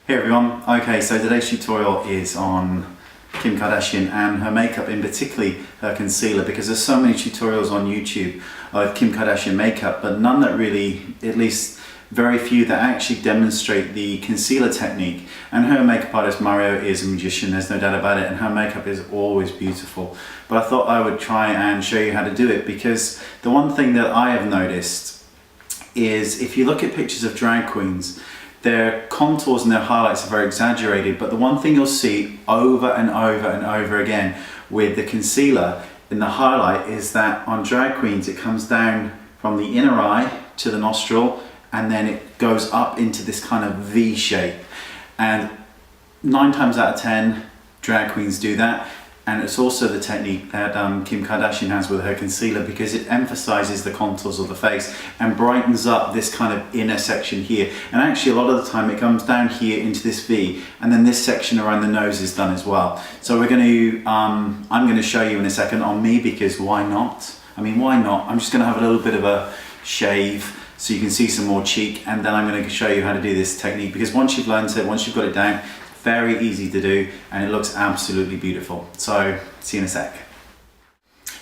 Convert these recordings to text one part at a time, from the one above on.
Hey everyone, okay, so today's tutorial is on Kim Kardashian and her makeup, in particularly her concealer, because there's so many tutorials on YouTube of Kim Kardashian makeup, but none that really, at least very few, that actually demonstrate the concealer technique. And her makeup artist Mario is a magician, there's no doubt about it, and her makeup is always beautiful. But I thought I would try and show you how to do it, because the one thing that I have noticed is if you look at pictures of drag queens, their contours and their highlights are very exaggerated, but the one thing you'll see over and over and over again with the concealer in the highlight is that on drag queens it comes down from the inner eye to the nostril and then it goes up into this kind of V shape. And 9 times out of 10 drag queens do that. And it's also the technique that Kim Kardashian has with her concealer, because it emphasizes the contours of the face and brightens up this kind of inner section here. And actually a lot of the time it comes down here into this V, and then this section around the nose is done as well. So we're going to, I'm going to show you in a second on me, because why not? I mean, why not? I'm just going to have a little bit of a shave so you can see some more cheek, and then I'm going to show you how to do this technique, because once you've learned it, once you've got it down, very easy to do and it looks absolutely beautiful. So, see you in a sec.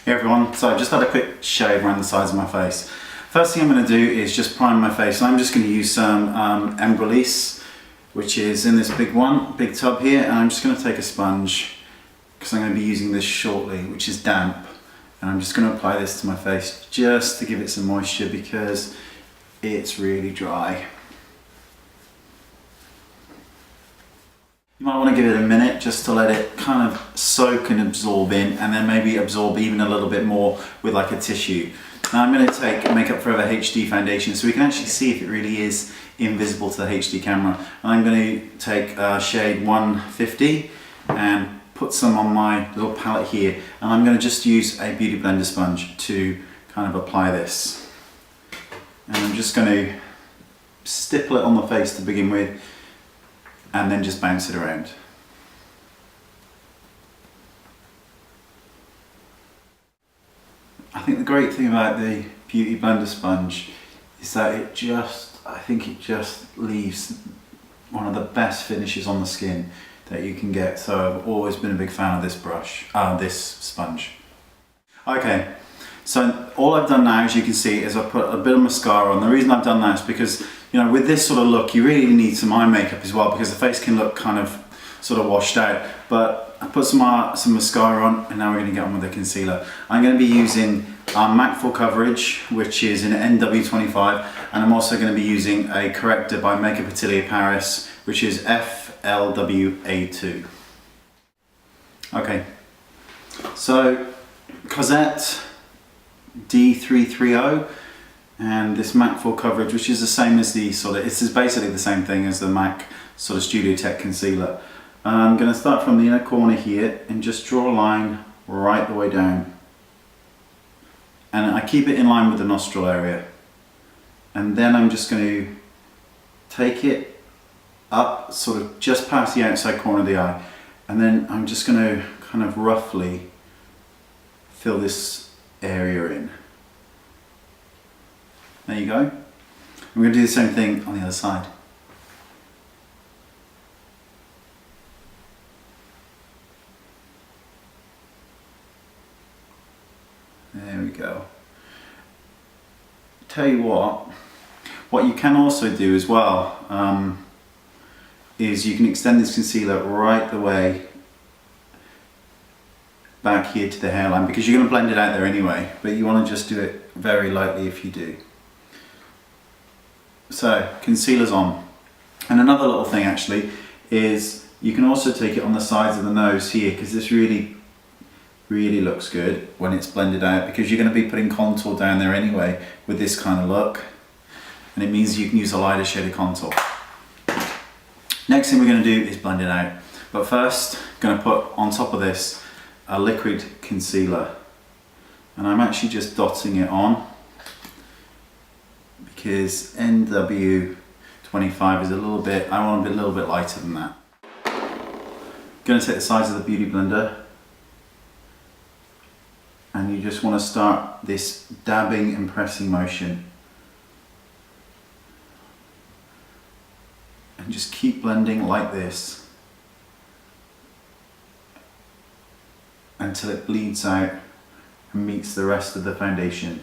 Hey everyone, so I've just had a quick shave around the sides of my face. First thing I'm going to do is just prime my face, and I'm just going to use some Embryolisse, which is in this big tub here, and I'm just going to take a sponge, because I'm going to be using this shortly, which is damp, and I'm just going to apply this to my face just to give it some moisture because it's really dry. You might want to give it a minute just to let it kind of soak and absorb in, and then maybe absorb even a little bit more with like a tissue. Now I'm going to take Makeup Forever HD foundation so we can actually see if it really is invisible to the HD camera. And I'm going to take shade 150 and put some on my little palette here, and I'm going to just use a beauty blender sponge to kind of apply this. And I'm just going to stipple it on the face to begin with, and then just bounce it around. I think the great thing about the Beauty Blender sponge is that I think it just leaves one of the best finishes on the skin that you can get. So I've always been a big fan of this this sponge. Okay, so all I've done now, as you can see, is I've put a bit of mascara on. The reason I've done that is because, you know, with this sort of look, you really need some eye makeup as well, because the face can look kind of sort of washed out. But I put some mascara on, and now we're going to get on with the concealer. I'm going to be using MAC Full Coverage, which is in NW25, and I'm also going to be using a corrector by Makeup Atelier Paris, which is FLWA2. Okay, so Cosette D330 and this MAC Full Coverage, which is the same as the this is basically the same thing as the MAC sort of Studio Tech concealer. I'm going to start from the inner corner here and just draw a line right the way down, and I keep it in line with the nostril area, and then I'm just going to take it up sort of just past the outside corner of the eye, and then I'm just going to kind of roughly fill this area in. There you go. I'm going to do the same thing on the other side. There we go. Tell you what you can also do as well is you can extend this concealer right the way back here to the hairline, because you're going to blend it out there anyway, but you want to just do it very lightly if you do. So concealer's on. And another little thing actually is you can also take it on the sides of the nose here, because this really looks good when it's blended out, because you're going to be putting contour down there anyway with this kind of look, and it means you can use a lighter shade of contour. Next thing we're going to do is blend it out, but first I'm going to put on top of this a liquid concealer, and I'm actually just dotting it on because NW25 is a little bit, I want to be a little bit lighter than that. Going to take the size of the Beauty Blender, and you just want to start this dabbing and pressing motion And just keep blending like this until it bleeds out and meets the rest of the foundation.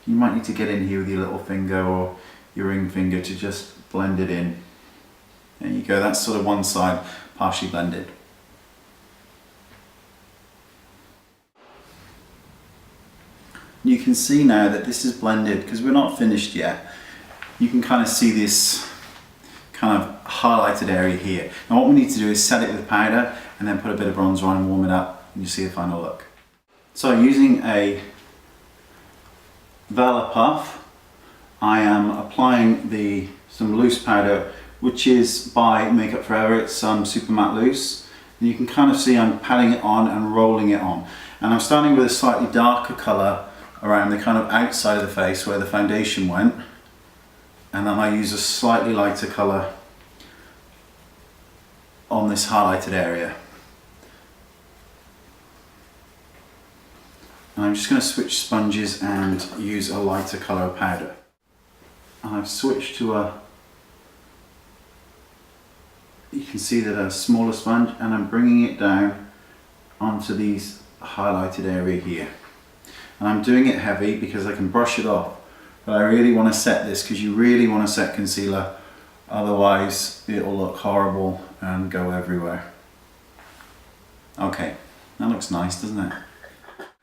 You might need to get in here with your little finger or your ring finger to just blend it in. There you go, that's sort of one side partially blended. You can see now that this is blended because we're not finished yet. You can kind of see this kind of highlighted area here. Now what we need to do is set it with powder and then put a bit of bronzer on and warm it up and you see the final look. So using a Vela puff, I am applying some loose powder, which is by Makeup Forever. It's Super Matte Loose. And you can kind of see I'm patting it on and rolling it on. And I'm starting with a slightly darker colour around the kind of outside of the face where the foundation went, and then I use a slightly lighter colour on this highlighted area. And I'm just going to switch sponges and use a lighter colour of powder. And I've switched to you can see that a smaller sponge, and I'm bringing it down onto these highlighted area here. And I'm doing it heavy because I can brush it off, but I really want to set this because you really want to set concealer, otherwise it'll look horrible and go everywhere. Okay, that looks nice, doesn't it?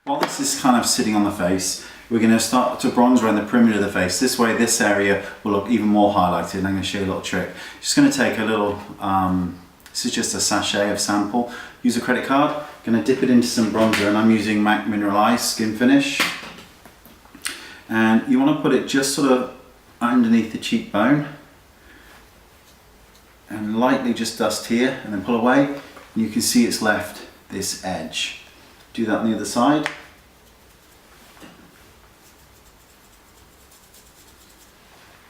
While this is kind of sitting on the face, we're going to start to bronze around the perimeter of the face. This way this area will look even more highlighted, and I'm going to show you a little trick. Just going to take a little, this is just a sachet of sample, use a credit card, going to dip it into some bronzer, and I'm using MAC Mineralized Skin Finish. And you want to put it just sort of underneath the cheekbone and lightly just dust here and then pull away, and you can see it's left this edge. Do that on the other side.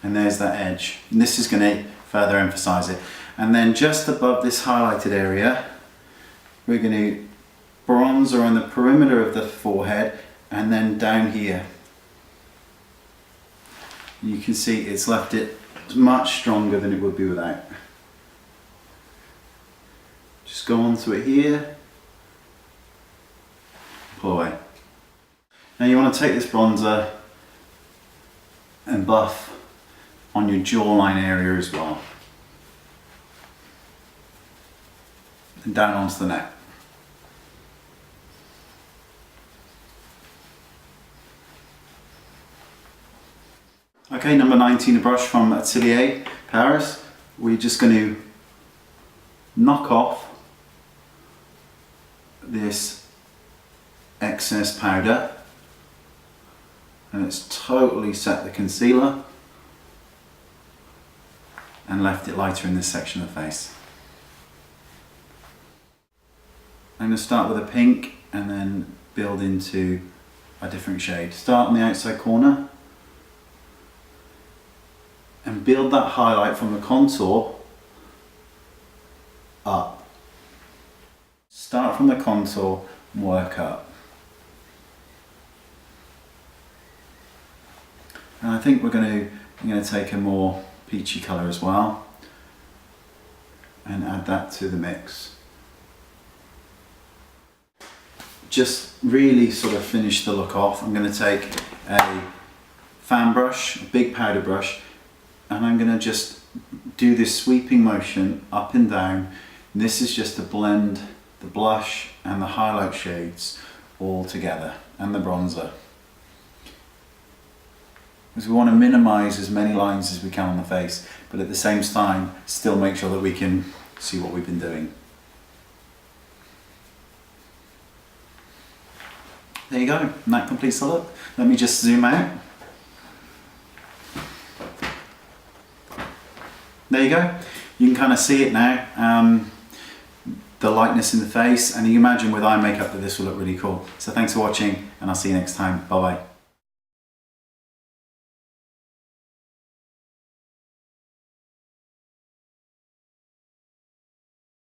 And there's that edge. And this is going to further emphasize it. And then just above this highlighted area, we're going to bronze around the perimeter of the forehead and then down here. You can see it's left it much stronger than it would be without. Just go onto it here, pull away. Now you want to take this bronzer and buff on your jawline area as well, and down onto the neck. Okay, number 19, a brush from Atelier Paris. We're just going to knock off this excess powder, and it's totally set the concealer and left it lighter in this section of the face. I'm going to start with a pink and then build into a different shade. Start on the outside corner and build that highlight from the contour up. Start from the contour and work up. And I think I'm going to take a more peachy colour as well and add that to the mix. Just really sort of finish the look off. I'm going to take a fan brush, a big powder brush, and I'm going to just do this sweeping motion up and down. And this is just to blend the blush and the highlight shades all together, and the bronzer. Because we want to minimise as many lines as we can on the face, but at the same time still make sure that we can see what we've been doing. There you go, and that completes the look. Let me just zoom out. There you go. You can kind of see it now, the lightness in the face, and you imagine with eye makeup that this will look really cool. So thanks for watching, and I'll see you next time. Bye bye.